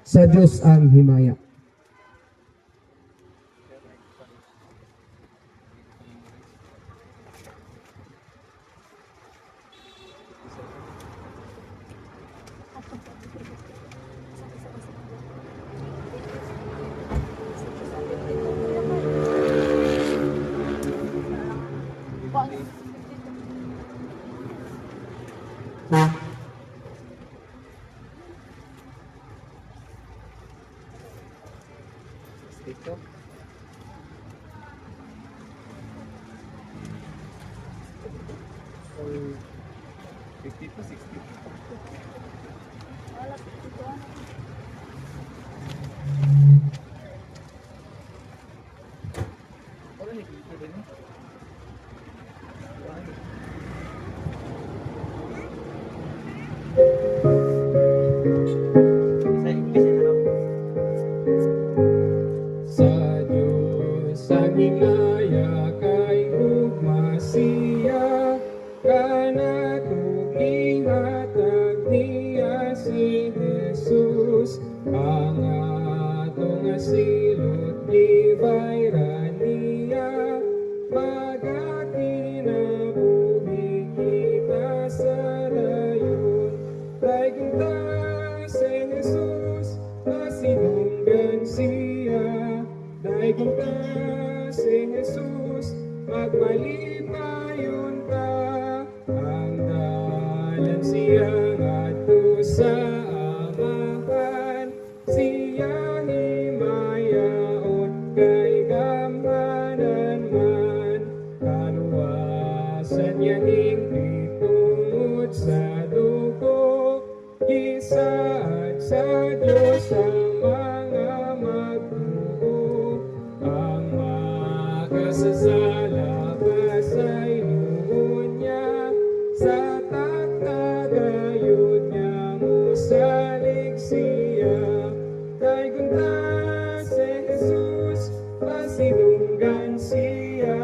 Sa Diyos ang himaya. Dito. So, 50 to 60. Wala nakikita din eh. Sa English na lang. Sa Diyos ang himaya kay ugmasiya, kanatong ihatag niya si Jesus, ang atong asilot libay-ra niya, magakinabuhi kita sa dayon. Kay kita si Jesus, masinunggan siya. Dahil kita si Jesus, magmalipayon ta. Ang dalan siya ngadto sa amahan, siya himayaon kay gamhanan man. Kaluwasan niya hindi tungod sa dugo, isaad sa Diyos ang mga magtuo. Ang makasasala pasay noon niya, sa taktagayod niya musalig siya. Kay gunta si Jesus, pasinunggan siya.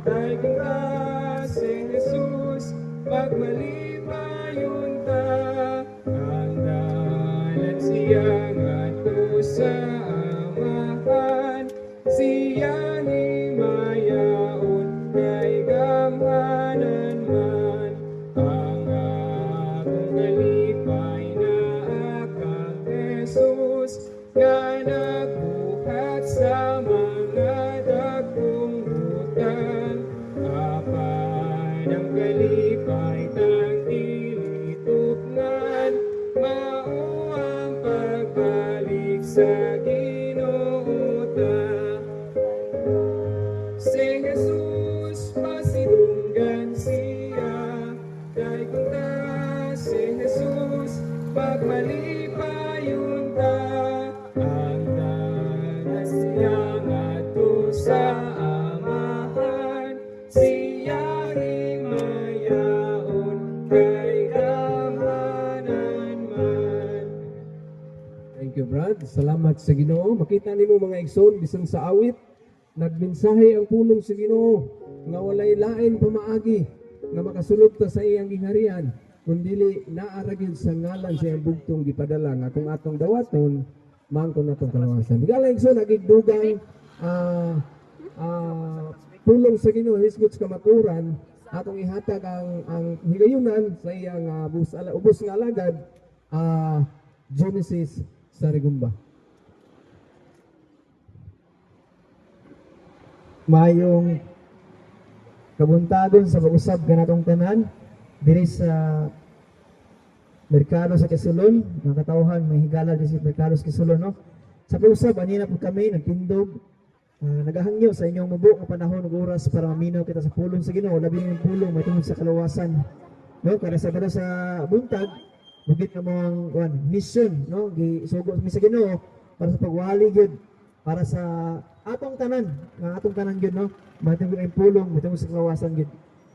Kay gunta si Jesus, magmalipayon ta. Ang dalan siya ngadto sa amahan, siya himayaon kay gamhanan man. Ang atong kalipay na akang Jesus, nga nagbuhat sa mga dagkong utang. Apan ang kalipay tagtilituknan, mao ang pagbalik sa Ginoo ta. Si Jesus, pasinunggan siya. Kay kunta si Jesus, pagmalipayon ta. Ang dalan siya ngadto sa amahan, siya himayaon kay gamhanan man. Thank you, Brad. Salamat sa Ginoo. Makita nimo mga igsoon bisan sa awit, nagmensahe ang pulong sa Ginoo nga walay lain pamaagi nga makasulod ta sa iyang gingharian, kundili naara gyud sa ngalan sa iyang bugtong gipadala nga kung atong dawaton mangkon natong kalawasan. Higala igsoon nagigdugang pulong sa Ginoo hisgot sa kamaturan, atong ihatag ang higayunan sa iyang ubos nga alagad, Genesis sa Rigumba. Mayong kabuntadon sa pag-usab kanatong tanan diri sa merkado sa Quezon, mga katawhan may higala diri sa merkado sa Quezon, no? Sa pag-usab anina po kami nagtindog, nagahangyo sa inyong mubo nga panahon ug oras para maminaw kita sa pulong sa Ginoo, labi ng pulong may tungod sa kalawasan, no? Kada sa buntag bugit nga mga mission, no? Gisugo mi sa Ginoo para sa pagwali gyud para sa atong tanan, nga atong tanan gyud, no? Matungod ang pulong, matungod sa kalawasan gyud.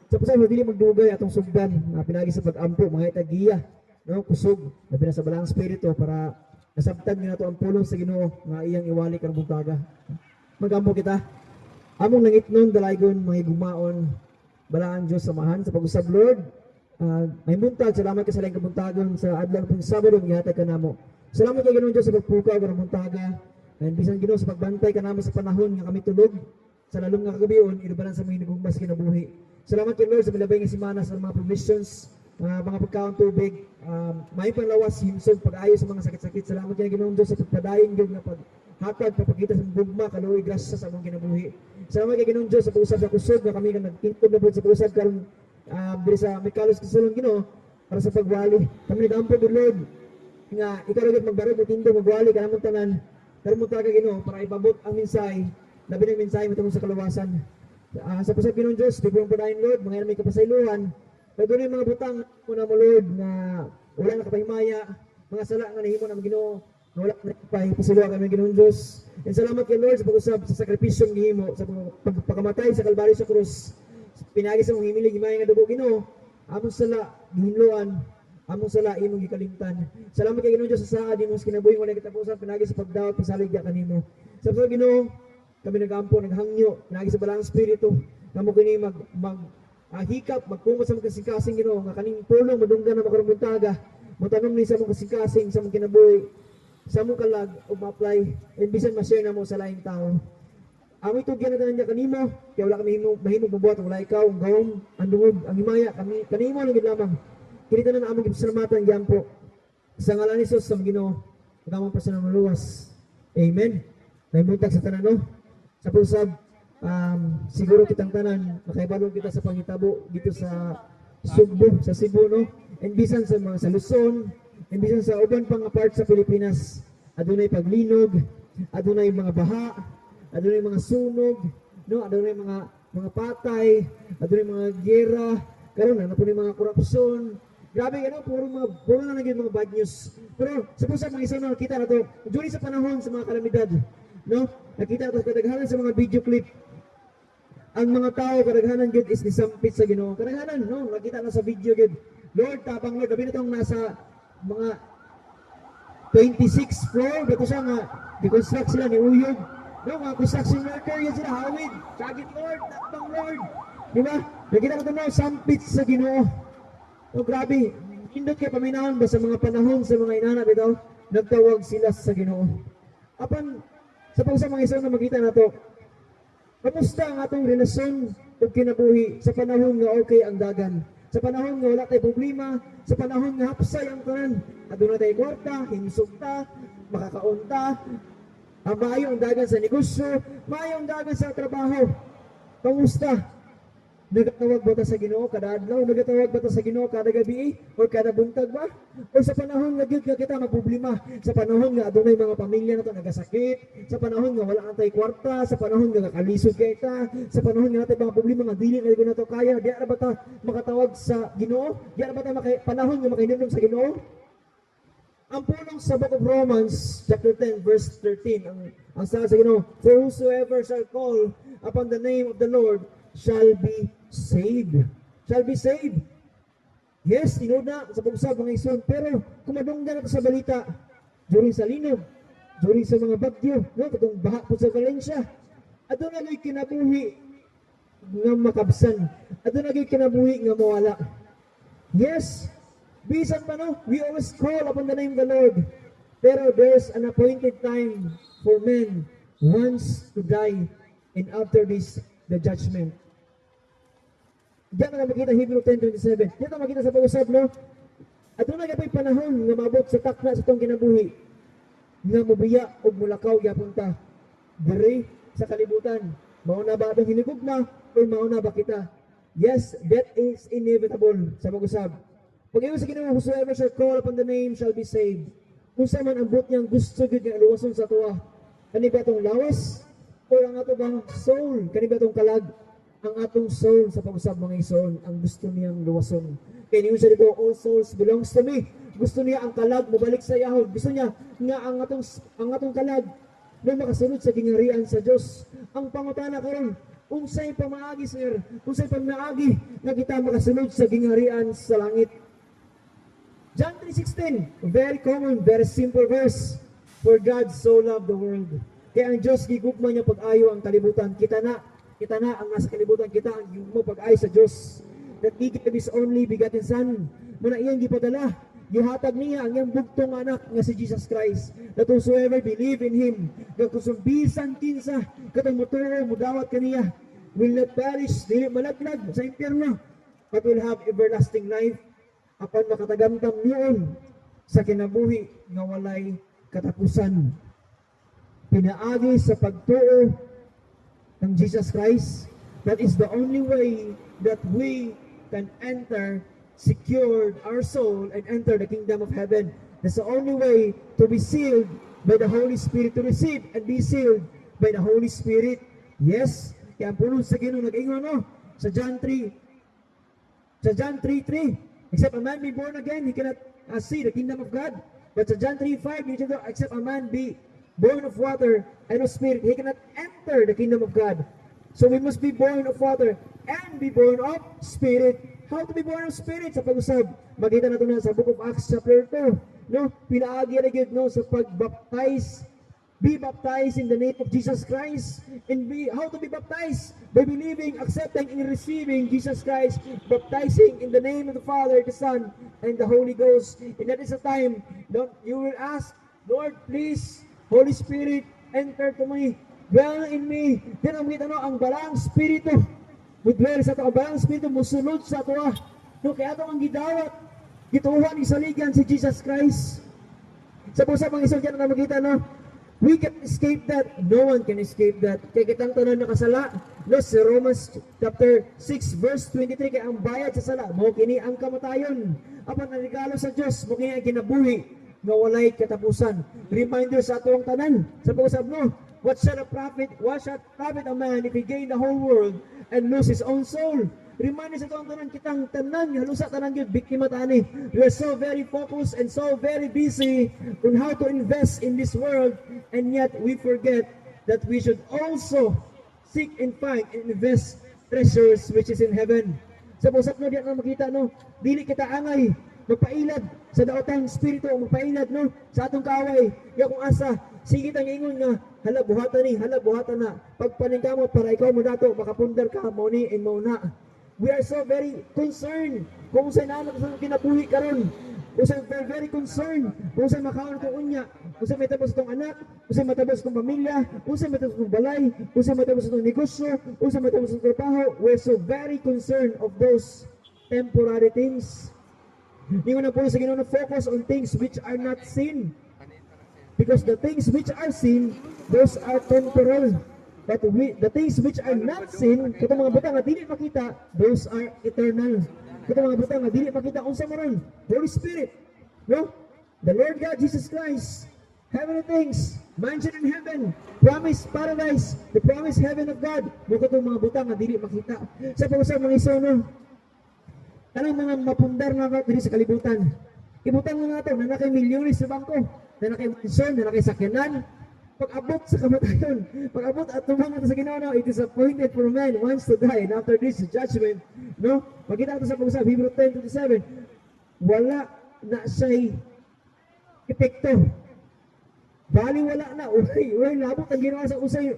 Sa pasay dili magdugay atong sugdan nga pinagi sa pag-ampo mga itagiya, no? Kusog labi na sa balang espiritu para nasabtan nga nato ang pulong sa Ginoo nga iyang iwali karong buntaga. Magampo kita. Among nangitnon dalaygon mga gumaon balaan Dios samahan sa pag-usab, Lord. May buntag, salamat ka sa laing kabuntagon sa adlaw pang Sabado gihatag kanamo. Salamat kay Ginoong Diyos sa pagpukaw karong buntaga. And bisan Ginoo sa pagbantay kanamo sa panahon nga kami tulog sa lalong nga kagabion inubanan sa mga nagugmas kinabuhi. Salamat kay Lord sa milabay nga semana sa mga provisions, mga pagkaon tubig, may panlawas himsog pag-ayo sa mga sakit-sakit. Salamat kay Ginoong Diyos sa pagpadayon gyud nga paghatag papakita sa bugma kaluoy grasya sa among kinabuhi. Salamat kay Ginoong Diyos sa pag-usab sa kusog nga kami nga nagtingkod na pud sa pag-usab karon diri sa Mikalos Kisulon Ginoo para sa pagwali. Kami nag-ampo gud Lord nga ikaw rin magbarog mo tindo magwali kanamong tanan karon mo talaga Ginoo para ipabot ang minsay labi ng minsay matungkol sa kalawasan. Sa pusat Ginoong Diyos di po padayon Lord mga may kapasaylohan pero doon yung mga butang muna mo Lord na wala na kapahimaya mga sala nga nahimo ng Ginoo na wala na kapahipasiluha kami Ginoong Diyos. And salamat kay Lord sa pag-usab sa sakripisyong gihimo sa pagpakamatay sa Kalbaryo sa krus. Pinagi sa mong himilig himay nga dugo Ginoo among sala gihinluan among sala imong gikalimtan. Salamat kay Ginoong Diyos sa saad imong kinabuhi wala katapusan pinagi sa pagdawat pasalig ya kanimo. Sa pag Ginoo kami nagampo naghangyo pinagi sa balang espiritu kamo kini hikap magpungot sa mga kasing-kasing Ginoo nga kaning pulong madunggan na makarumpuntaga motanom ni sa mga kasing-kasing sa mga kinabuhi sa mong kalag o ma-apply and bisan ma-share na mo sa laing tao. Ang itugyan na tanan niya kanimo kaya wala kami mahimong mabuhat wala ikaw ang gawom ang dungog ang himaya kami kanimo lang gid lamang. Kinita na among gipasalamatan gyampo sa ngalan ni Jesus sa Ginoo kamong personal luwas. Amen. Nahimuntag sa tanan no. Sa pusab siguro kitang tanan makaibalo kita sa pangitabo dito sa Sugbo sa Cebu no. And bisan sa mga sa Luzon, and bisan sa uban pang part sa Pilipinas, adunay paglinog, adunay mga baha, adunay mga sunog, no, adunay mga patay, adunay mga giyera, karon na po ni mga korupsyon. Grabe ano, puro na naging mga bad news. Pero sa pusa mga isang nakita na to, during sa panahon sa mga kalamidad, no? Nakita to kadaghanan sa mga video clip. Ang mga tao kadaghanan gid is nisampit sa Ginoo. Kadaghanan no, nakita na sa video gid. Lord, tapang Lord, gabi na tong nasa mga 26th floor, dito siya nga di-construct sila ni Uyog. No, mga construction worker yun sila hawid. Sagit Lord, tapang Lord. Di ba? Nakita ko ito no, sampit sa Ginoo. Oh, grabe. Indot kay paminahon ba sa mga panahon sa mga inana bitaw, nagtawag sila sa Ginoo. Apan sa pagsa mga isang na makita na to, kamusta ang atong relasyon ug kinabuhi sa panahon nga okay ang dagan? Sa panahon nga wala tay problema, sa panahon nga hapsay ang tanan, aduna tay kwarta, hinsog ta, makakaon ta, maayo ang dagan sa negosyo, maayo ang dagan sa trabaho. Kamusta? Nagatawag ba ta sa Ginoo kada adlaw? Nagatawag ba ta sa Ginoo kada gabi o kada buntag ba? O sa panahon nga gyud nga kita magproblema, sa panahon nga adunay mga pamilya nato nagasakit, sa panahon nga wala antay kwarta, sa panahon nga nakalisod kay ta, sa panahon nga natay mga problema nga dili na gyud nato kaya, di ra ba ta makatawag sa Ginoo? Di ra ba ta panahon nga makahinumdum sa Ginoo? Ang pulong sa Book of Romans, chapter 10, verse 13, ang sabi sa Ginoo, for whosoever shall call upon the name of the Lord shall be saved. Shall be saved. Yes, tinuod na sa pag-usab mga ison. Pero kumadunggan nato sa balita, during sa linog, during sa mga bagyo, no, katong baha po sa Valencia, adto na gay kinabuhi nga makabsan. Adto na gay kinabuhi nga mawala. Yes, bisan pa no, we always call upon the name of the Lord. Pero there's an appointed time for men once to die, and after this, the judgment. Diyan na makita Hebrew 10:27. Diyan na makita sa pag-usab no. At na gapay panahon nga maabot sa takna sa tong kinabuhi nga mobiya og mulakaw gyapon ta diri sa kalibutan. Mao na ba atong hinigugma o mao na ba kita? Yes, that is inevitable sa pag-usab. Pag-ingon sa Ginoo, whosoever shall call upon the name shall be saved. Kung sa man ang buot niyang gusto gyud nga luwason sa tuwa. Kani ba tong lawas o ang ato bang soul? Kani ba tong kalag? Ang atong soul sa pag-usab mga ison, ang gusto niyang luwason. Kaya niyo siya dito, all souls belongs to me. Gusto niya ang kalag mobalik sa Yahweh. Gusto niya nga ang atong kalag na makasunod sa gingharian sa Dios. Ang pangutana karon, unsay pamaagi sir, unsay pamaagi nga kita makasunod sa gingharian sa langit. John 3:16, very common, very simple verse. For God so loved the world. Kaya ang Dios gigugma niya pag-ayo ang kalibutan. Kita na ang nasa kalibutan, kita ang mo pag-ay sa Diyos. That He gave His only begotten Son. Muna iyang gipadala gihatag niya ang iyang bugtong anak nga si Jesus Christ. That whosoever believe in Him, nga kusong bisan kinsa, katong muturo, mudawat kaniya, will not perish, dili malaglag sa impyerno, but will have everlasting life, apan makatagamtam noon sa kinabuhi nga walay katapusan. Pinaagi sa pagtuo ng Jesus Christ, that is the only way that we can enter, secured our soul, and enter the kingdom of heaven. That's the only way to be sealed by the Holy Spirit, to receive and be sealed by the Holy Spirit. Yes, kaya ang punod sa Ginoo nag-ingon, no? Sa John 3:3, except a man be born again, he cannot see the kingdom of God. But sa John 3:5, except a man be born of water and of spirit, he cannot enter the kingdom of God. So we must be born of water and be born of spirit. How to be born of spirit? Sa pag-usab, makita natin na sa Book of Acts chapter 2, no? Pinaagi na gyud, no, sa pagbaptize. Be baptized in the name of Jesus Christ. And how to be baptized? By believing, accepting, and receiving Jesus Christ. Baptizing in the name of the Father, the Son, and the Holy Ghost. And that is the time, you will ask, Lord, please, Holy Spirit, enter to me, dwell in me. Then ang kita, no, ang balang spirito, mudwell sa ito, ang balang spirito, musunod sa ito. No, kaya ito ang gidawat, gituhan, isaligan si Jesus Christ. Sa pusa pang isang dyan na makita, no, we can escape that. No one can escape that. Kaya kitang tanan nakasala, no, sa Romans chapter 6 verse 23, kaya ang bayad sa sala mo kini ang kamatayon, apan ang regalo sa Dios mo kini ang kinabuhi nga walay katapusan. Reminder sa atong tanan sa pag-usab, no, what shall profit a man if he gain the whole world and lose his own soul? Reminder sa atong tanan, kitang tanan halusa tanan gyud biktima tani. We are so very focused and so very busy on how to invest in this world, and yet we forget that we should also seek and find and invest treasures which is in heaven. Sa pusat, no, diyan na makita, no, dili kita angay magpailad sa daotang spirito, magpailad, no, sa atong kaaway. Kaya kung asa sige tang ingon nga hala buhatan na pagpaning kamo para ikaw mo dato makapundar ka mo ni and mo na. We are so very concerned kung saan naman sa kinabuhi karon. Kung saan very concerned kung saan makaon ko unya, kung saan matapos itong anak, kung saan matapos itong pamilya, kung saan matapos itong balay, kung saan matapos itong negosyo, kung saan matapos itong trabaho. We're so very concerned of those temporary things. Hindi mo na po sa Ginoo na focus on things which are not seen. Because the things which are seen, those are temporal. But the things which are not seen, katong mga butang nga dili makita, those are eternal. Katong mga butang nga dili makita, unsa maron? Holy Spirit, no? The Lord God Jesus Christ, heavenly things, mansion in heaven, promised paradise, the promised heaven of God. Mo katong mga butang nga dili makita. Sa pag-usab mga iso, no, tanang mga mapundar na diri sa kalibutan. Ibutang na nato na nakay milyones sa bangko, na nakay mansyon, na nakay sakyanan. Pag-abot sa kamatayon, pag-abot at tumangan sa Ginoo, it is appointed for man once to die, and after this judgment, no? Makita natin sa pag-usap, Hebrews 10:27, wala na siya'y epekto. Bali wala na, uy, labot ang ginawa sa usay.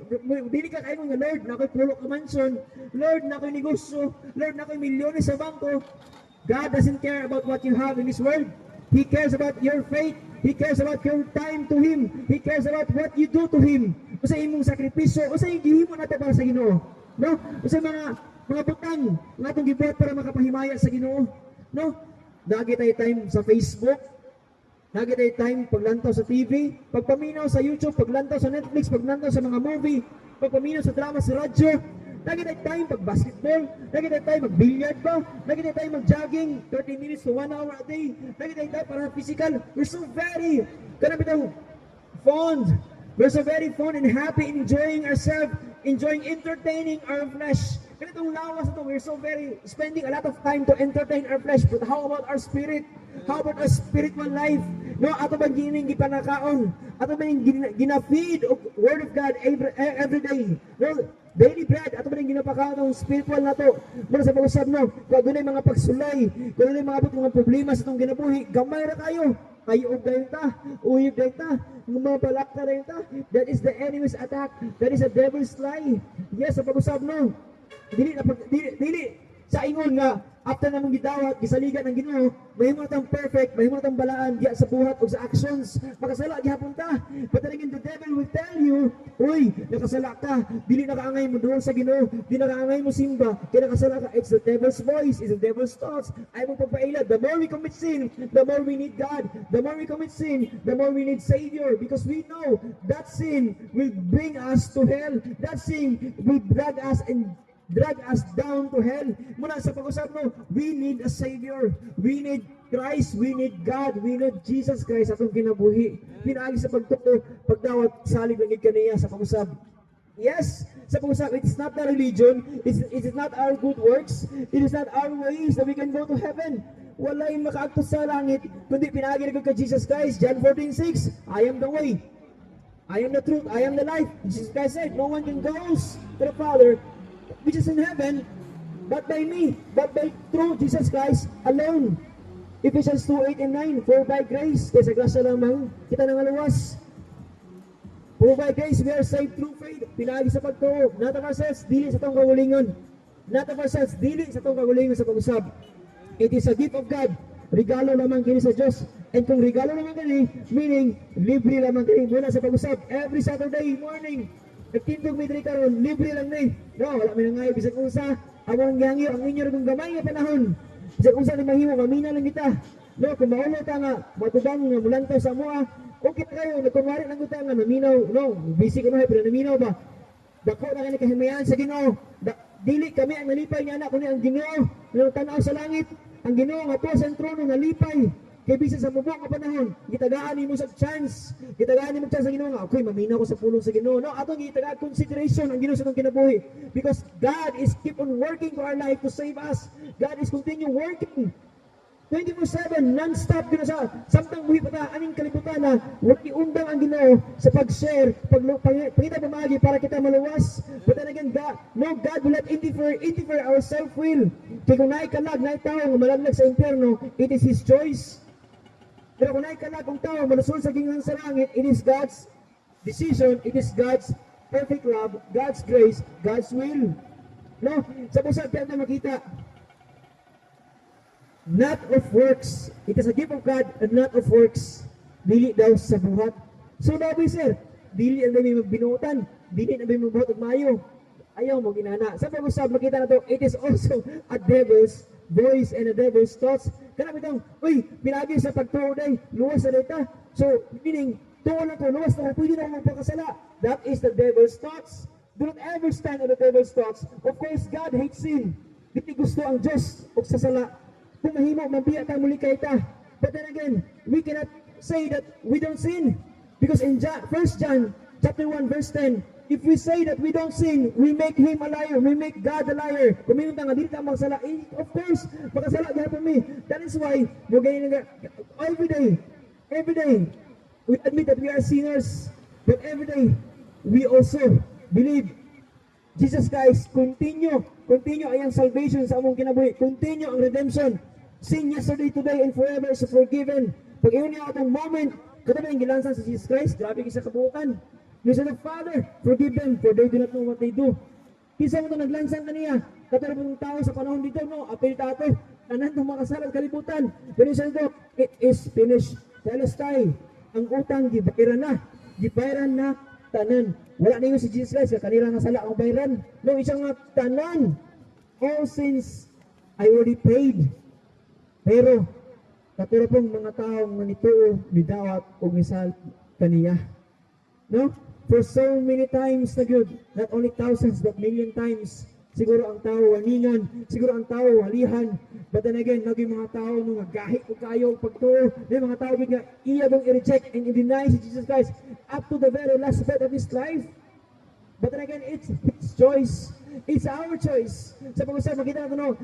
Dili ka kayo nga, Lord, na ako'y pulo ka mansion, Lord, na ako'y negosyo, Lord, na ako'y milyones sa bangko. God doesn't care about what you have in this world. He cares about your faith. He cares about your time to Him. He cares about what you do to Him. Usa imong sakripisyo, usa yung gihimo nato para sa Ginoo. No? Usa mga butang nga atong gibuhat para makapahimaya sa Ginoo. No? Dagi tayo time sa Facebook. Dagi tayo time paglantaw sa TV, pagpaminaw sa YouTube, paglantaw sa Netflix, paglantaw sa mga movie, pagpaminaw sa drama sa radyo. Lagi tayo time pag-basketball, lagi tayo time mag-billiard ba, lagi tayo mag-jogging 30 minutes to 1 hour a day, lagi tayo para physical. We're so very, fond. We're so very fond and happy enjoying ourselves, enjoying entertaining our flesh. Ganitong lawas ito, we're so very spending a lot of time to entertain our flesh. But how about our spirit? How about our spiritual life? No, ato bang gining gipanakaon? Ato bang ginafeed of Word of God every day? No, daily bread, ato ba rin ginapakaon ng spiritual na to? Mula sa pag-usab, no, kung doon mga pagsulay, kung doon mga abot mga problema sa itong ginabuhi, gamay na kayo. Kayog na yun ta, uyog na yun ta, mga balakta na yun ta. That is the enemy's attack. That is the devil's lie. Yes, sa pag-usab, no. Dili Sa ingon nga, after namang gidawat, gisaligan ang Ginoo, mahimo na tang perfect, mahimo na tang balaan diya sa buhat o sa actions. Makasala gihapon ta. But then again, the devil will tell you, uy, nakasala ka, dili na kaangay mo doon sa Ginoo, di na kaangay mo simba, kaya nakasala ka. It's the devil's voice, it's the devil's thoughts. Ay mo pagpaila, the more we commit sin, the more we need God. The more we commit sin, the more we need Savior, because we know that sin will bring us to hell. That sin will drag us down to hell. Muna sa pag-usap mo, we need a Savior. We need Christ. We need God. We need Jesus Christ atong kinabuhi. Pinaagi sa pagtuto, pagdawat, salig lang kaniya sa pag-usap. Yes, sa pag-usap, it's not the religion, it is not our good works, it is not our ways that we can go to heaven. Wala yung makaagtos sa langit, kundi pinaagi na ka Jesus Christ. John 14:6, I am the way, I am the truth, I am the life. Jesus Christ said, no one can go to the Father which is in heaven, but by me, but by through Jesus Christ alone. Ephesians 2:8 and 9, for by grace, kaya sa grasya lamang, kita nangaluwas. For by grace, we are saved through faith. Pinagi sa pagtuo, not of ourselves, dili sa tong kagulingon. Not of ourselves, dili sa tong kagulingon sa pag-usab. It is a gift of God. Regalo lamang kini sa Diyos. And kung regalo lamang kini, meaning, libre lamang kini muna sa pag-usab. Every Saturday morning, nagtindog midri karon, libre lang ni. No, wala may nangayo bisag unsa. Among gihangyo ang inyo ring gamay nga panahon. Bisag unsa ni mahimo mamina lang kita. No, kung maulo ta nga matubang nga mulantaw sa moa, okay kayo nagkunwari lang kita nga naminaw. No, busy ko na pero naminaw ba. Dako na kani kahimayan sa Ginoo. Dili kami ang nalipay niya anak kundi ang Ginoo. Nang tanaw sa langit, ang Ginoo nga tuwa sa trono nalipay. Kay bisan sa mubok nga panahon, gitagaan nimo sa chance. Gitagaan nimo chance sa Ginoo nga, okay, maminaw ko sa pulong sa Ginoo. No, atong gitagaan consideration ang Ginoo sa atong kinabuhi. Because God is keep on working for our life to save us. God is continue working 24/7, non-stop gina sa samtang buhi pa ta aning kalibutan na wala iundang ang Ginoo sa pag-share, pangita pamagi para kita maluwas. But then again, God will not interfere our self-will. Kaya kung naikalag, naitaw nga malaglag sa impyerno, it is His choice. Pero kung naikalag kung tao malusol sa gingang sa langit, it is God's decision, it is God's perfect love, God's grace, God's will. No? Sa pusat kaya na makita, not of works. It is a gift of God and not of works. Dili daw sa buhat. So dabi sir, dili ang dami magbinutan, dili na may magbuhat og mayo. Ayaw mo ginana. Sa pag-usap makita na to, it is also a devil's voice and a devil's thoughts. Kana bitong, uy, pinagi sa pagtuo day, luwas sa data. So meaning, tuo na to, luwas na, pwede na magpakasala. That is the devil's thoughts. Do not ever stand on the devil's thoughts. Of course, God hates sin. Dili gusto ang Diyos og sasala. Kung mahimo, mabiya ta muli kay ta. But then again, we cannot say that we don't sin. Because in 1 John chapter 1 verse 10, if we say that we don't sin, we make Him a liar, we make God a liar. Kung mayroon nga, dili ta magsala. Of course, makasala gihapon mi. That is why, every day, we admit that we are sinners. But every day, we also believe Jesus Christ, continue ang salvation sa among kinabuhi. Continue ang redemption. Sin yesterday, today, and forever is forgiven. Pag iyon niya atong moment, katabi ang gilansan sa Jesus Christ, grabe kisa kabuukan. You said, Father, forgive them, for they do not know what they do. Kisa mo ito naglansan kaniya, katulad ng tao sa panahon dito, no, apel tato, tanan itong makasalang kalibutan. Pero isa ito, it is finished. Telestai, ang utang, gibayaran na tanan. Wala na yun si Jesus Christ, kanila nga sala ang bayaran. No, isang nga tanan. All sins, I already paid. Pero, katulad pong mga taong manituo, nidawat, o misal kaniya. No? For so many times na good, not only thousands, but million times, siguro ang tao waningan, siguro ang tao walihan, but then again, naging mga tao nung nagahi ko kayo pagtuo, yung mga tao bigla iya bang i-reject and i-deny si Jesus Christ up to the very last breath of His life. But then again, it's His choice. It's our choice. Sa pag-usap, makita natin, no,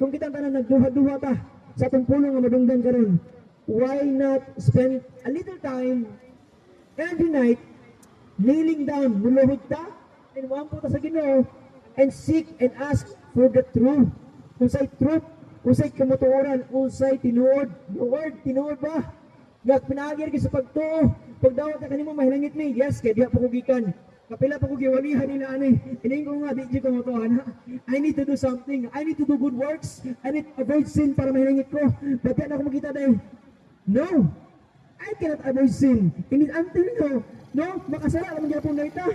kung kita tanan nagduha-duha ta, sa atong pulong nga madunggan karon, why not spend a little time every night kneeling down, muluhod ta, and wampo ta sa Ginoo, and seek and ask for the truth. Kung sa'y truth, kung sa'y kamutuoran, kung sa'y tinuod. Lord, tinuod ba? Nga pinagir ka sa pagtuo, pagdawat na kanimo mahilangit mi, yes, kaya diha pakugikan. Kapila pa ko giwalihan nila ani. Ining ko nga di ko motohan ha. I need to do something. I need to do good works. I need to avoid sin para mahilangit ko. But yan ako makita dahil. No. I cannot avoid sin. Until no, makasala naman gyapon na ita.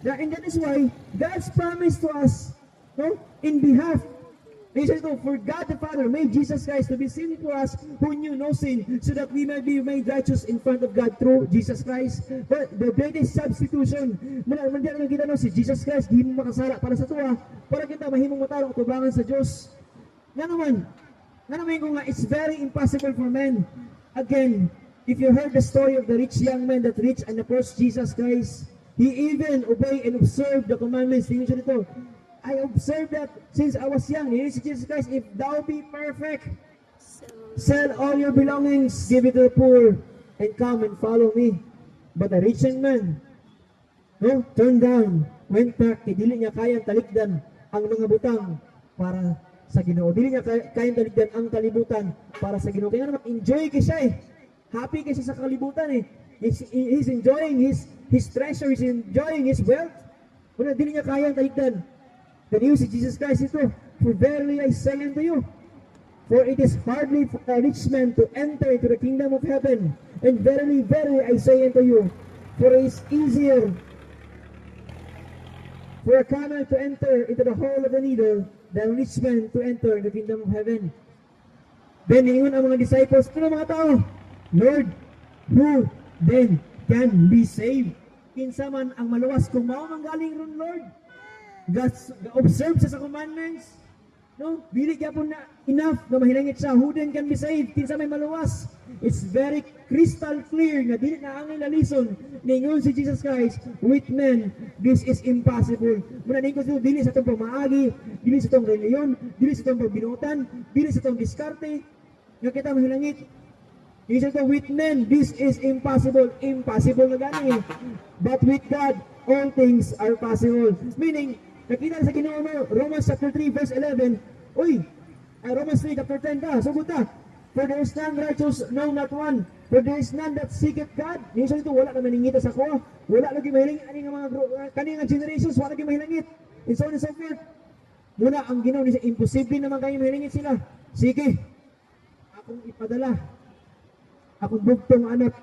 And that is why God's promise to us, no, in behalf. He says, for God the Father made Jesus Christ to be sin for us who knew no sin, so that we might be made righteous in front of God through Jesus Christ. But the greatest substitution, muna naman kita no, si Jesus Christ, di mo makasala para sa tuwa, para kita mahimong matarong tubangan sa Diyos. Nga naman ko nga, it's very impossible for men. Again, if you heard the story of the rich young man that reached and approached Jesus Christ, he even obeyed and observed the commandments. Tingnan siya dito. I observed that since I was young. He said, Jesus Christ, if thou be perfect, sell all your belongings, give it to the poor, and come and follow me. But the rich young man, no, turned down, went back, dili niya kayang talikdan ang mga butang para sa Ginoo. Dili niya kayang talikdan ang kalibutan para sa Ginoo. Kaya naman, enjoy kasi eh. Happy kasi sa kalibutan eh. He's enjoying his treasure, he's enjoying his wealth. Kung dili niya kayang talikdan. The news of Jesus Christ ito, for verily I say unto you, for it is hardly for a rich man to enter into the kingdom of heaven. And verily, verily I say unto you, for it is easier for a camel to enter into the hole of the needle than a rich man to enter the kingdom of heaven. Then niingon ang mga disciples, ano mga tao? Lord, who then can be saved? Kinsa man ang maluwas kung mao manggaling ron, Lord? Observe sa commandments, no? Dili gyapon na enough na mahilangit siya. Who then can be saved? Kinsa may maluwas? It's very crystal clear nga dili na ang lison ningon si Jesus Christ with men. This is impossible. Muna ningon ko dili sa tong pamaagi, dili sa tong reliyon, dili sa tong pagbinutan, dili sa tong diskarte nga kita mahilangit. He said, with men, this is impossible. Impossible na gani. But with God, all things are possible. Meaning, nakita sa Ginoo mo, Romans chapter 3 verse 11, Romans 3 chapter 10 ka, sugod ta. For there is none righteous, no not one. For there is none that seeketh God. Minsan ito, wala ka maningita sa ko. Wala lagi mahilangit. Kaning generations, wala lagi mahilangit. And so on and so forth. Muna, ang Ginoo niya, imposible naman kayo mahilangit sila. Sige, akong ipadala. Akong bugtong anak.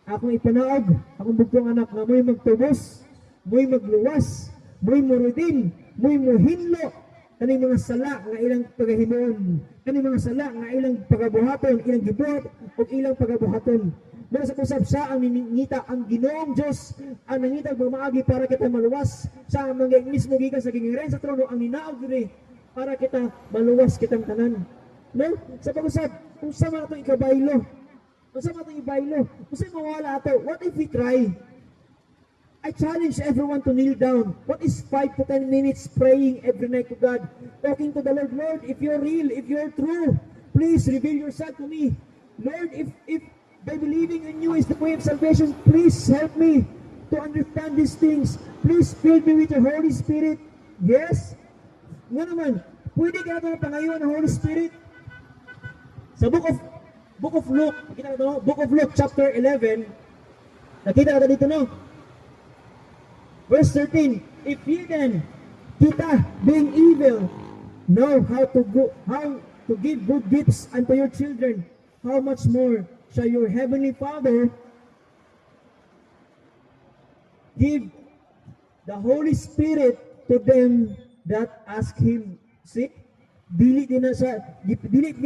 Akong ipanaog. Akong bugtong anak na mo'y magtubos, mo'y magluwas, mo'y muridin, mo'y muhinlo, kaning mga sala nga ilang pagahimuon, kaning mga sala nga ilang pagabuhaton, ilang gibuhat o ilang pagabuhaton. Muna sa kusab siya ang ningita, ang Ginoong Diyos, ang nangitag bumaagi para kita maluwas. Siya ang mga mismo gikan sa gingiren sa trono, ang ninaog diri para kita maluwas kitang tanan. No? Sa pag-usab, kung sama itong ikabaylo, kung sama itong ibaylo, kung saan mawala ito, what if we try? I challenge everyone to kneel down. What is 5 to 10 minutes praying every night to God? Talking to the Lord, Lord, if you're real, if you're true, please reveal yourself to me. Lord, if by believing in you is the way of salvation, please help me to understand these things. Please fill me with your Holy Spirit. Yes? Nga naman, pwede ka ito na pangayon ng Holy Spirit? Sa Book of Luke, nakita na ito, Book of Luke, chapter 11, nakita na dito, no? Verse 13, if ye then, kita, being evil, know how to give good gifts unto your children, how much more shall your heavenly Father give the Holy Spirit to them that ask Him? See? Dili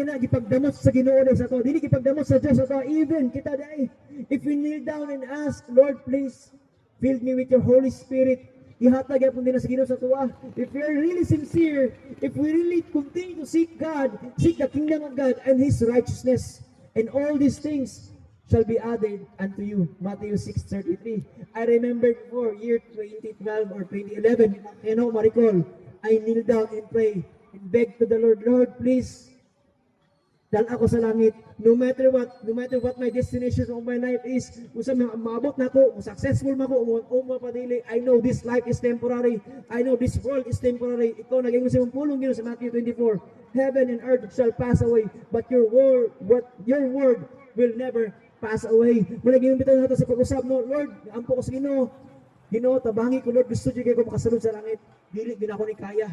na gipagdamot sa Ginoo sa to. Dili gipagdamot sa Dios sa to. Even kita dai, if we kneel down and ask, Lord, please fill me with your Holy Spirit, ihatag yapon din sa Ginoo sa tuwa. If we are really sincere, if we really continue to seek God, seek the kingdom of God and His righteousness, and all these things shall be added unto you. Matthew 6:33. I remember before year 2012 or 2011, recall, I kneel down and pray and beg to the Lord, Lord, please, dal ako sa langit, no matter what my destination of my life is, kung saan maabot na ko, kung successful man ko, o mapadili, I know this life is temporary, I know this world is temporary. Ikaw naging sa pulong Ginoo sa Matthew 24, heaven and earth shall pass away, but your word will never pass away. Muna ginumbitaw nato sa pag-usab, no, Lord, ampo ko sa Ginoo, Ginoo, tabangi ko Lord, gusto jud kay ko makasulod sa langit. Dili gid ako ni kaya.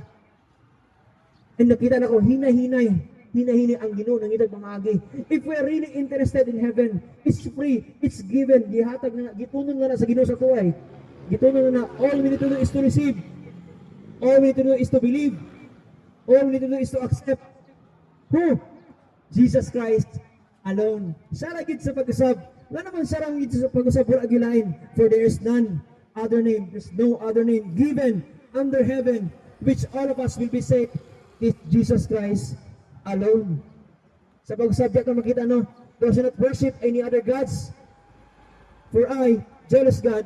And nakita na ko hinay-hinay ang Ginoo nang itag pamagi. If we are really interested in heaven, it's free, it's given, gihatag na, gitunon nga na sa Ginoo sa tuway. Gitunon na all we need to do is to receive. All we need to do is to believe. All we need to do is to accept. Who? Jesus Christ alone. Siya lagid sa pag-usab. Wala naman siya lang sa pag-usab, wala gilain. For there is none other name, there's no other name given under heaven which all of us will be saved. Is Jesus Christ alone. Sa pag-subject na makita, no? Thou shalt not worship any other gods. For I, jealous God,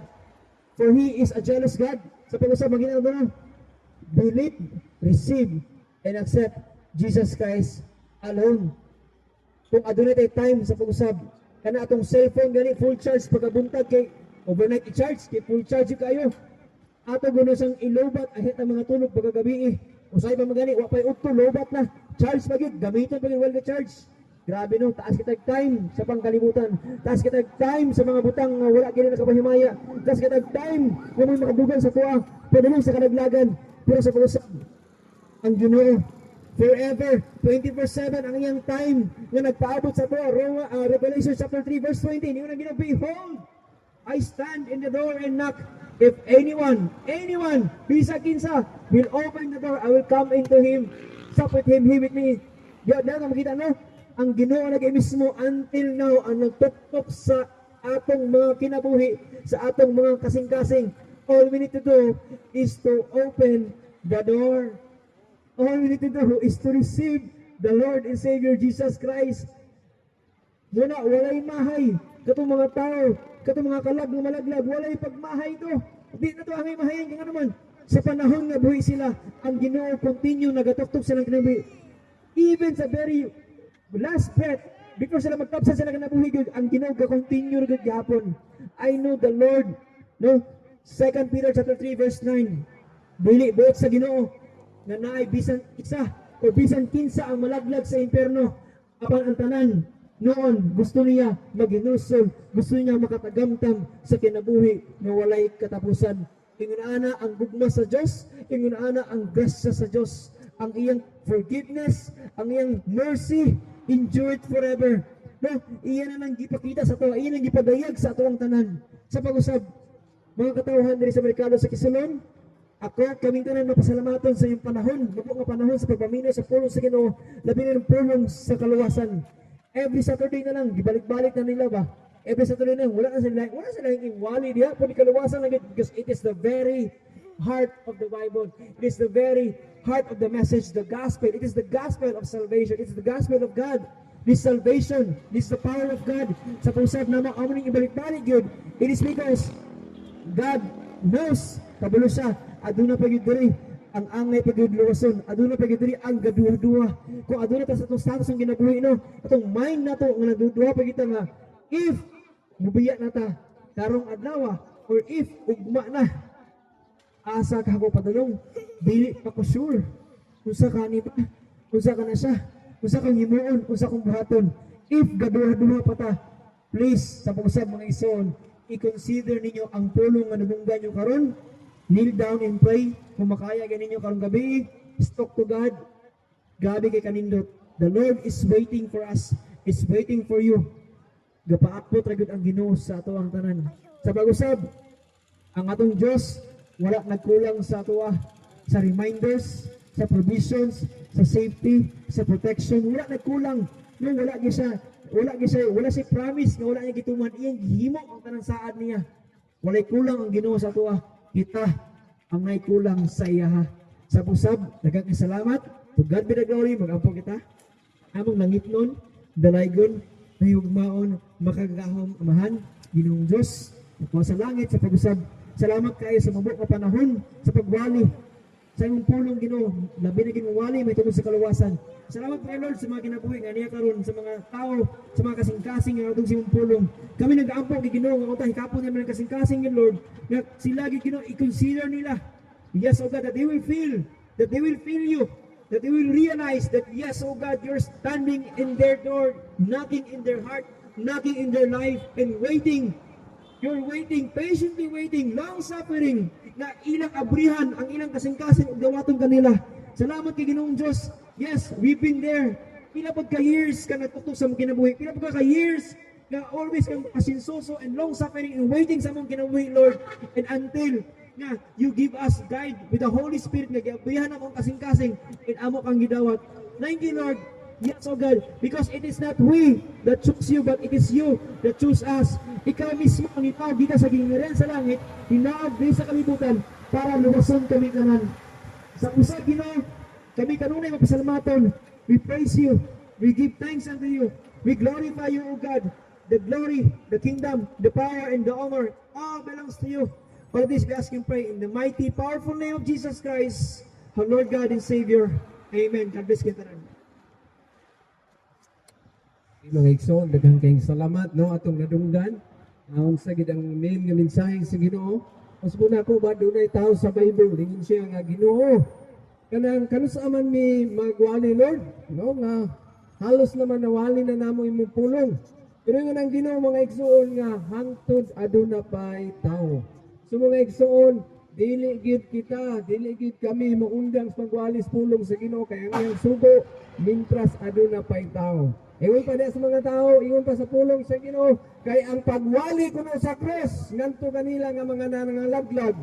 for He is a jealous God. Sa pag-usap, makita na, no? Believe, receive, and accept Jesus Christ alone. Kung adunay tayo time sa pag-usap, kana atong cellphone gani full charge pagkabuntag kay overnight i-charge, kay full charge yung kayo. Ato gano sang ilobat ahit ang mga tulog pagkagabi. Usay pa magani, wa pay utto lobat na. Charge pa gyud, gamiton pa gyud well charge. Grabe no, taas kitag time sa pangkalibutan. Taas kitag time sa mga butang nga wala gini nakapahimaya. Taas kitag time nga may makadugan sa tuwa, padulong sa kadaglagan. Pero sa pag-usap, ang Ginoo forever, 24/7 ang iyang time nga nagpaabot sa tuwa. Revelation chapter 3 verse 20. Niyo na Ginoo, behold, I stand in the door and knock. If anyone, bisa kinsa, will open the door, I will come into him, sup with him, he with me. Diyan ka makita, no? Ang Ginoo nagay mismo until now ang nagtutok sa atong mga kinabuhi, sa atong mga kasing-kasing. All we need to do is to open the door. All we need to do is to receive the Lord and Savior Jesus Christ. Muna, walay mahay. Katong mga tao, katong mga kalag ng malaglag, walay pagmahay to. Di na to angay mahayan kaya naman. Sa panahon nga buhi sila, ang Ginoo continue nagatuktok silang kinabuhi. Even sa very last breath, before sila magtapsa sila kinabuhi, ang Ginoo ga-continue gud gihapon. I know the Lord, no? 2 Peter chapter 3 verse 9. Dili buot sa Ginoo nga naay bisan isa o bisan kinsa ang malaglag sa impierno apan ang tanan noon gusto niya maghinusol, gusto niya makatagamtam sa kinabuhi na walay katapusan. Ingon ana ang gugma sa Dios, ingon ana ang grasya sa Dios, ang iyang forgiveness, ang iyang mercy endured forever. No, iyan na nang gipakita sa to, iyan ang gipadayag sa ato ang tanan. Sa pag-usab, mga katawhan diri sa merkado sa Kisulon, ako kaming tanan mapasalamaton sa iyong panahon, mabuk nga panahon sa pagpaminaw sa pulong sa Ginoo, labi na ng pulong sa kaluwasan. Every Saturday na lang, gibalik-balik na nila ba? Every Saturday na lang, wala sila yung wali diha, pwede kaluwasan lang because it is the very heart of the Bible. It is the very heart of the message, the gospel. It is the gospel of salvation. It is the gospel of God. This salvation, this is the power of God. Sa pusat na maamuning ibalik-balik yun, it is because God knows, kabulo siya, aduna pa yun diri, ang angay pagdudluwason, aduna pagdudiri ang gaduha-duha. Kung aduna ta sa itong status ang ginabuhi, no? Itong mind na to, nga naduduha pa kita nga, if mubiya na ta, karong adlaw, or if ugma na, asa ka ako padulong, dili pa ko sure, kung sa ka ni pa, kung sa ka na siya, kung sa kang himuon, kung sa kong buhaton, if gaduha-duha pa ta, please, sa pag-usap mga ison, i-consider ninyo ang pulong nga nadunggan nyo karon. Kneel down and pray. Kung makaya ganin nyo karong gabi, talk to God. Gabi kay kanindot. The Lord is waiting for us. Is waiting for you. Gapaakpot ragud ang Ginoo sa ato ang tanan. Sa pag-usab, ang atong Dios wala nagkulang sa ato sa reminders, sa provisions, sa safety, sa protection. Wala nagkulang. No, wala siya promise nga wala niya gituman. Iyang gihimo ang tanan saad niya. Walay kulang ang Ginoo sa ato. Kita ang may kulang sa iya. Sa pusab, daghang salamat. To God be the glory. Mag-ampo kita. Among langitnon, dalaygon, nahigugmaon, makagahom, amahan, Ginoong Diyos, nakuha sa langit, sa pag-usab. Salamat kayo sa mabuk na panahon, sa pagwali, sa imong pulong Ginoo, labi na ginawali, may tungkol sa kaluwasan. Salamat kay Lord sa mga kinabuhi nga niya karon, sa mga tao, sa mga kasing-kasing nga atong simong pulong. Kami nag-aampok kay Ginoo nga utay hikapon niya ng kasing-kasing ni Lord, nga sila gid Ginoo i-consider nila. Yes, oh God, that they will feel you, that they will realize that yes, oh God, you're standing in their door, knocking in their heart, knocking in their life, and waiting You're waiting, patiently waiting, long suffering, na ilang abrihan ang ilang kasing-kasing ug dawaton kanila. Salamat kay Ginoong Dios. Yes, we've been there. Pila pag ka years ka natutok sa mong kinabuhi. Pila pag ka years na always kang pasinsoso and long suffering and waiting sa mong kinabuhi, Lord. And until nga you give us guide with the Holy Spirit nga giabrihan akong kasing-kasing and amo kang gidawat. Thank you, Lord. Yes, oh God, because it is not we that choose you, but it is you that choose us. Ikaw mismo ang itawag kita sa gingharian sa langit, hinaog din sa kalibutan para luwason kami kanan. Sa usap, Ginoo, kami kanunay mapasalamaton. We praise you. We give thanks unto you. We glorify you, O God. The glory, the kingdom, the power, and the honor all belongs to you. All this we ask and pray in the mighty, powerful name of Jesus Christ, our Lord God and Savior. Amen. God bless kita rin. Mga igsoon, daghang kayong salamat no atong nadunggan. Sa gid ang main nga mensahe sa Ginoo. Mas muna ko ba dunay tao sa Bible lingon siya nga Ginoo. Kanang kanusa man mi magwali Lord, no nga halos naman nawali na namo imong pulong. Pero nga ang Ginoo mga igsoon nga hangtod aduna pay tao. So mga igsoon, dili gid kami maundang sa pagwalis pulong sa Ginoo kay ang iyang sugo mintras aduna pay tao. Ingon pa sa mga tao, ingon pa sa pulong sa Ginoo, kay ang pagwali kuno sa krus ngadto kanila nga mga nangalaglag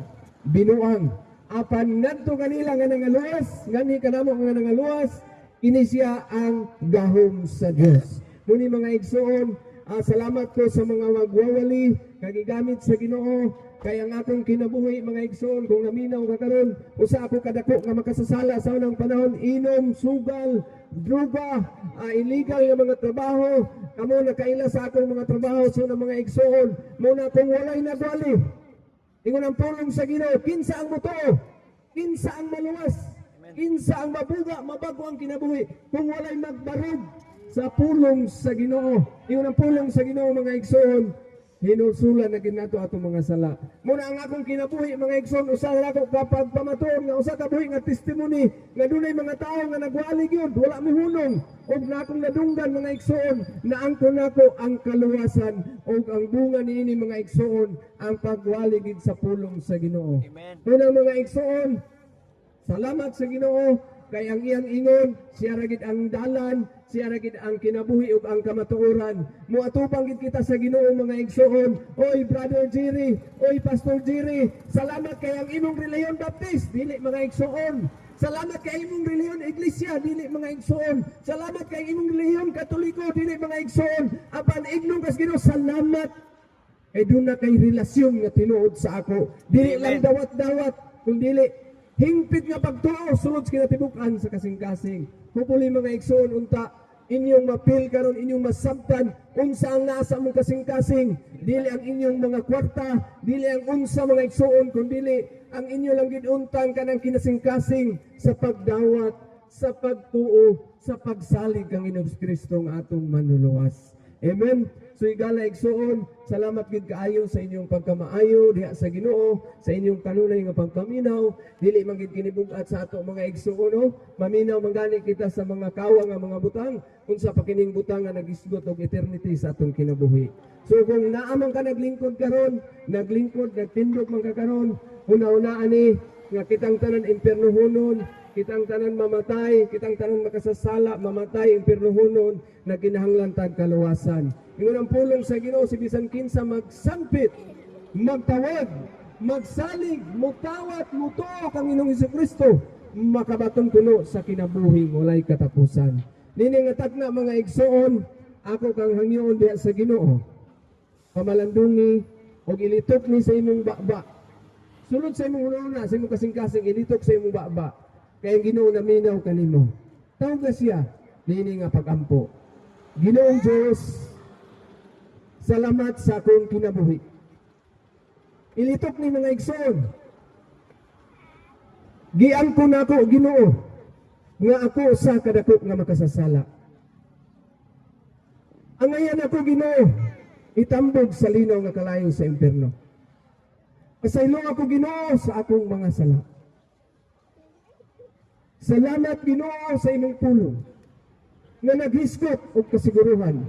binuang. Apan ngadto kanila nga nangaluwas, ngani kanamo nga nangaluwas, ini siya ang gahom sa Dios. Muni mga igsoon, salamat ko sa mga magwawali kagigamit sa Ginoo. Kaya ang akong kinabuhi mga igsoon kung naminaw ka karon, usa ako kadako nga makasasala sa unang panahon, inom, sugal, droga, illegal nga mga trabaho, kamo nakaila sa akong mga trabaho so na mga igsoon, muna kung walay nagwali. Ingon ang pulong sa Ginoo, kinsa ang mutuo, kinsa ang maluwas, kinsa ang mabuga, mabago ang kinabuhi, kung walay magbarog sa pulong sa Ginoo. Ingon ang pulong sa Ginoo mga igsoon, hinulsulan na ginato atong mga sala. Muna ang akong kinabuhi mga igsoon, usa ra ko kapag pamatuon nga usa ka buhi nga testimony nga dunay mga tawo nga nagwali gyud wala mihunong og na akong nadunggan mga igsoon na angkon nako ang kaluwasan og ang bunga niini mga igsoon ang pagwali gid sa pulong sa Ginoo. Amen. Muna mga igsoon, salamat sa Ginoo kay ang iyang ingon siya ra gid ang dalan, siya ra gid ang kinabuhi ug ang kamatuoran. Muatupang gid kita sa Ginoo mga igsoon. Oy Brother Jerry, oy Pastor Jerry, salamat kay ang imong reliyon Baptist, dili mga igsoon. Salamat kay imong reliyon Iglesia, dili mga igsoon. Salamat kay imong reliyon Katoliko, dili mga igsoon. Apan ignon kas Ginoo, salamat kay duna kay relasyon nga tinuod sa ako. Dili lang dawat-dawat, kundi hingpit nga pagtuo sulod sa kinatibukan sa kasing-kasing. Hopefully mga igsoon unta inyong mapil karon, inyong masabtan unsa ang nasa mong kasing-kasing. Dili ang inyong mga kwarta, dili ang unsa mga igsoon, kundi ang inyo lang gid untang kanang kinasing-kasing sa pagdawat, sa pagtuo, sa pagsalig kang Ginoong Kristo nga atong manluluwas. Amen. So igala igsoon, salamat gid kaayo sa inyong pagkamaayo diha sa Ginoo, sa inyong kanunay nga pagpaminaw. Dili man gid kinibugat sa ato mga igsoon, no? Maminaw mangani kita sa mga kawa nga mga butang, unsa pa kining butang nga nagisgot og eternity sa atong kinabuhi. So kung naamang ka naglingkod karon, naglingkod, nagtindog man ka karon, una-unaan ni nga kitang tanan impiernohonon, kitang tanan mamatay, kitang tanan makasasala, mamatay, impiernohonon, na kinahanglan tag kaluwasan. Ingon ang pulong sa Ginoo, si bisan kinsa magsampit, magtawag, magsalig, mutawat, mutuo kang Ginoong Jesucristo, makabatong kuno sa kinabuhi walay katapusan. Nini nga tagna mga igsoon, ako kang hangyoon diha sa Ginoo, pamalandungi og ilitok ni sa imong baba. Sulod sa imong una, sa imong kasing-kasing, ilitok sa imong baba. Kaya Ginoo naminaw kanimo. Tawag na siya, nini nga pagampo. Ginoong Diyos, salamat sa akong kinabuhi. Ilitok ni mga igsoon. Giangko na ako, Ginoo, nga ako sa kadako nga makasasala. Ang ngayon ako, Ginoo, itambog sa linaw nga kalayo sa impierno. Kasaylong ako, Ginoo, sa akong mga sala. Salamat, Ginoo, sa imong pulong nga naghisgot og kasiguruhan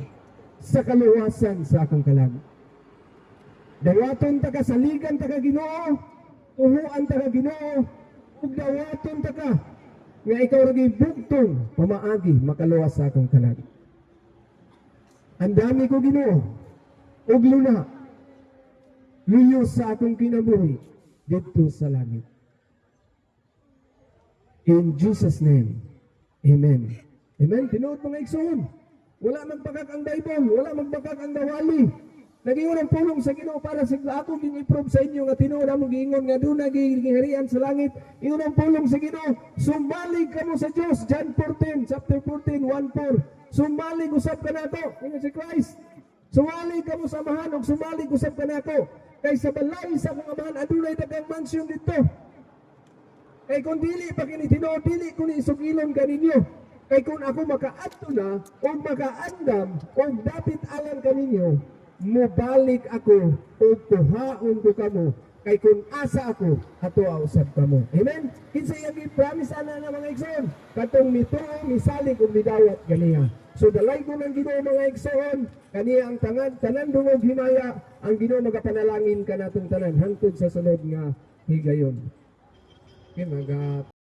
sa kaluwasan sa akong kalag. Dawaton ta ka, saligan ta ka Ginoo, tuhuan ta ka Ginoo, ug dawaton ta ka nga ikaw ragi bugtong pamaagi makaluwas sa akong kalag. Ang dami ko Ginoo, ug luna luyos sa akong kinabuhi dito sa langit. In Jesus' name, Amen. Amen. Tinuod mga igsoon. Wala magpakak ang Bible, wala magpakak ang dawali. Nagingon ang pulong sa Ginoo para sa ako gin-improve sa inyo nga tinuod among giingon nga doon nagiharian sa langit. Ingon ang pulong sa Ginoo, sumalig kamo sa Dios. John 14, chapter 14, 1-4. Sumalig usab ka nato, ingon si Christ. Sumalig kamo sa amahan ug sumalig usab ka nato. Kay sa balay sa akong amahan adunay daghang mansyon dito. Kay kung dili pa kini tinuod, dili ko ni isugilon kaninyo. Kay kung ako makaadto na o makaandam o dapit alang kaninyo, mubalik ako o tuhaon ko kamo. Kay kung asa ako, ato ausab kamo. Amen? Kinsa yung promise ana na mga igsoon. Katong mituo, misalig o midawat ganiya. So dalay ko ng Ginoo mga igsoon, kaniya ang tanan dungog himaya, ang Ginoo magapanalangin ka natong tanan hangtod sa sunod nga higayon. Okay,